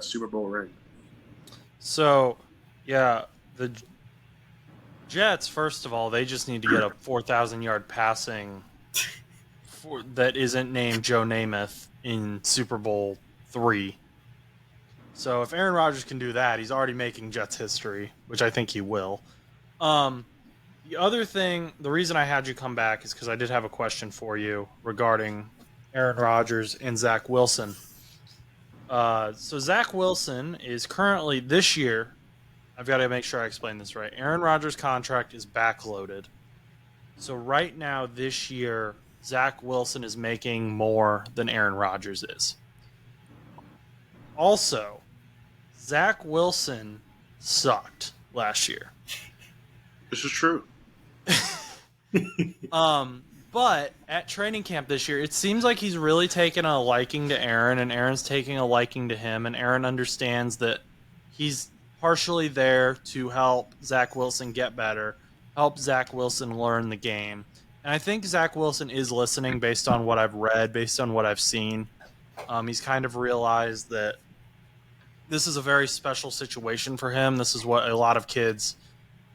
Super Bowl ring. So, yeah, the Jets, first of all, they just need to get a 4,000-yard passing that isn't named Joe Namath in Super Bowl 3. So if Aaron Rodgers can do that, he's already making Jets history, which I think he will. Um, the other thing, the reason I had you come back is because I did have a question for you regarding Aaron Rodgers and Zach Wilson. So Zach Wilson is currently this year. I've got to make sure I explain this right. Aaron Rodgers' contract is backloaded. So right now, this year, Zach Wilson is making more than Aaron Rodgers is. Also, Zach Wilson sucked last year. This is true. But at training camp this year, it seems like he's really taken a liking to Aaron, and Aaron's taking a liking to him, and Aaron understands that he's partially there to help Zach Wilson get better, help Zach Wilson learn the game. And I think Zach Wilson is listening based on what I've read, based on what I've seen. He's kind of realized that this is a very special situation for him. This is what a lot of kids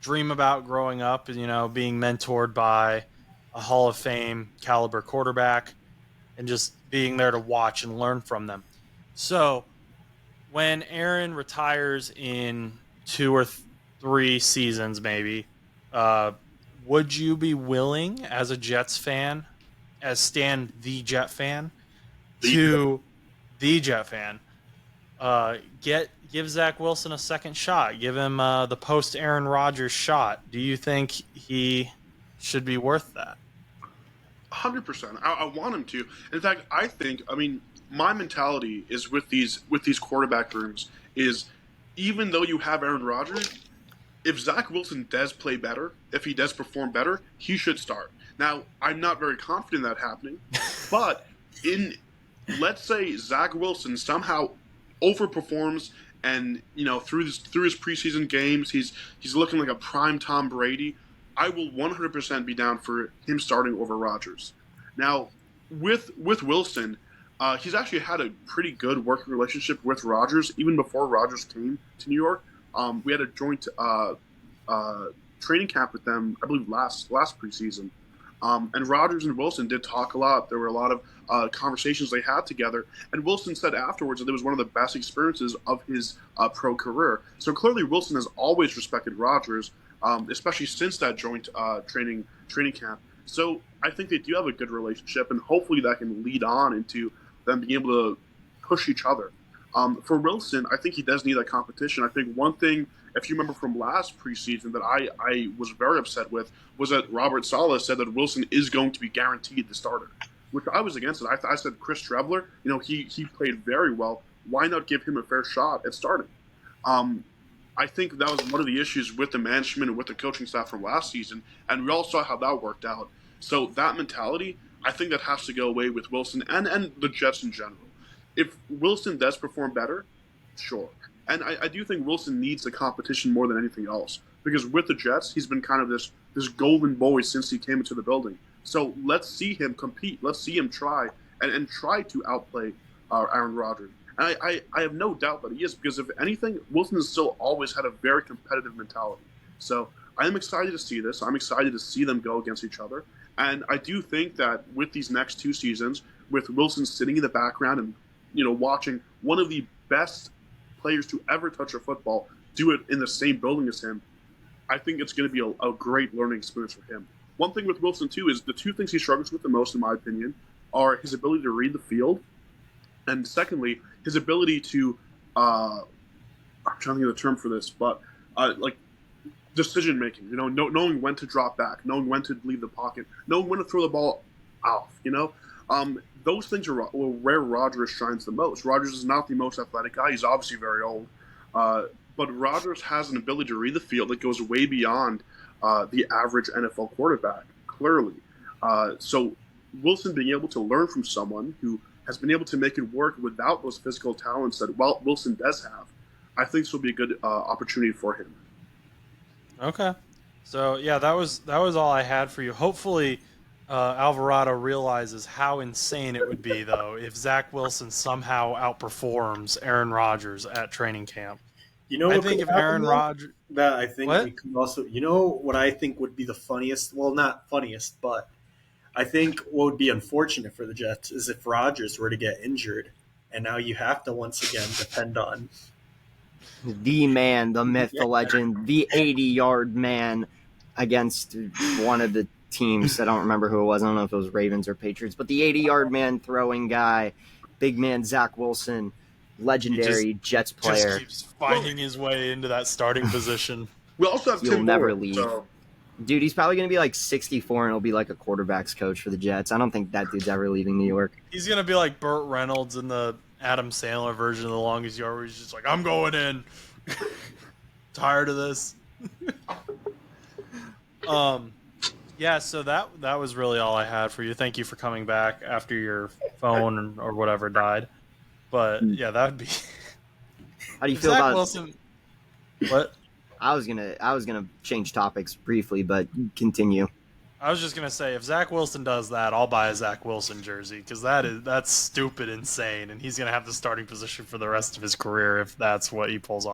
dream about growing up, being mentored by a Hall of Fame caliber quarterback and just being there to watch and learn from them. So when Aaron retires in 2 or 3 seasons, maybe, would you be willing, as a Jets fan, as Stan the Jet fan, to the Jet fan, give Zach Wilson a second shot, give him the post Aaron Rodgers shot? Do you think he should be worth that? 100%. I want him to. In fact, my mentality is with these quarterback rooms is, even though you have Aaron Rodgers, if Zach Wilson does play better, if he does perform better, he should start. Now, I'm not very confident in that happening, but let's say Zach Wilson somehow overperforms, and through his preseason games, he's looking like a prime Tom Brady. I will 100% be down for him starting over Rodgers. Now, with Wilson, he's actually had a pretty good working relationship with Rodgers even before Rodgers came to New York. We had a joint training camp with them, I believe, last preseason. And Rodgers and Wilson did talk a lot. There were a lot of conversations they had together. And Wilson said afterwards that it was one of the best experiences of his pro career. So clearly Wilson has always respected Rodgers, especially since that joint training camp. So I think they do have a good relationship, and hopefully that can lead on into them being able to push each other. For Wilson, I think he does need that competition. I think one thing, if you remember from last preseason, that I was very upset with was that Robert Saleh said that Wilson is going to be guaranteed the starter, which I was against it. I said Chris Trevler, he played very well. Why not give him a fair shot at starting? I think that was one of the issues with the management and with the coaching staff from last season, and we all saw how that worked out. So that mentality, I think that has to go away with Wilson and the Jets in general. If Wilson does perform better, sure. And I do think Wilson needs the competition more than anything else, because with the Jets, he's been kind of this golden boy since he came into the building. So let's see him compete. Let's see him try and try to outplay Aaron Rodgers. And I have no doubt that he is, because if anything, Wilson has still always had a very competitive mentality. So I am excited to see this. I'm excited to see them go against each other. And I do think that with these next 2 seasons, with Wilson sitting in the background and watching one of the best players to ever touch a football do it in the same building as him, I think it's going to be a great learning experience for him. One thing with Wilson, too, is the 2 things he struggles with the most, in my opinion, are his ability to read the field, and secondly, his ability to, I'm trying to think of the term for this, but like decision making, knowing when to drop back, knowing when to leave the pocket, knowing when to throw the ball off, those things are where Rodgers shines the most. Rodgers is not the most athletic guy. He's obviously very old. But Rodgers has an ability to read the field that goes way beyond the average NFL quarterback, clearly. So Wilson being able to learn from someone who has been able to make it work without those physical talents that Wilson does have, I think this will be a good opportunity for him. Okay. So, yeah, that was all I had for you. Hopefully, Alvarado realizes how insane it would be, though, if Zach Wilson somehow outperforms Aaron Rodgers at training camp. You know I what could think if happen Aaron though? Rodgers, That I think what? we could also, you know, what I think would be the funniest. Well, not funniest, but I think what would be unfortunate for the Jets is if Rodgers were to get injured, and now you have to once again depend on. The man, the myth, the legend, the 80-yard man against one of the teams. I don't remember who it was. I don't know if it was Ravens or Patriots, but the 80-yard man throwing guy, big man Zach Wilson, legendary Jets player. Just keeps finding his way into that starting position. We also have He'll Tim never Boyle, leave. so Dude, he's probably going to be like 64 and he'll be like a quarterback's coach for the Jets. I don't think that dude's ever leaving New York. He's gonna be like Burt Reynolds in the Adam Sandler version of The Longest Yard, where he's just like, "I'm going in." Tired of this. Yeah. So that was really all I had for you. Thank you for coming back after your phone or whatever died. But yeah, that would be. How do you If feel Zach about Wilson? What? I was gonna change topics briefly, but continue. I was just gonna say, if Zach Wilson does that, I'll buy a Zach Wilson jersey because that's stupid insane, and he's gonna have the starting position for the rest of his career if that's what he pulls off.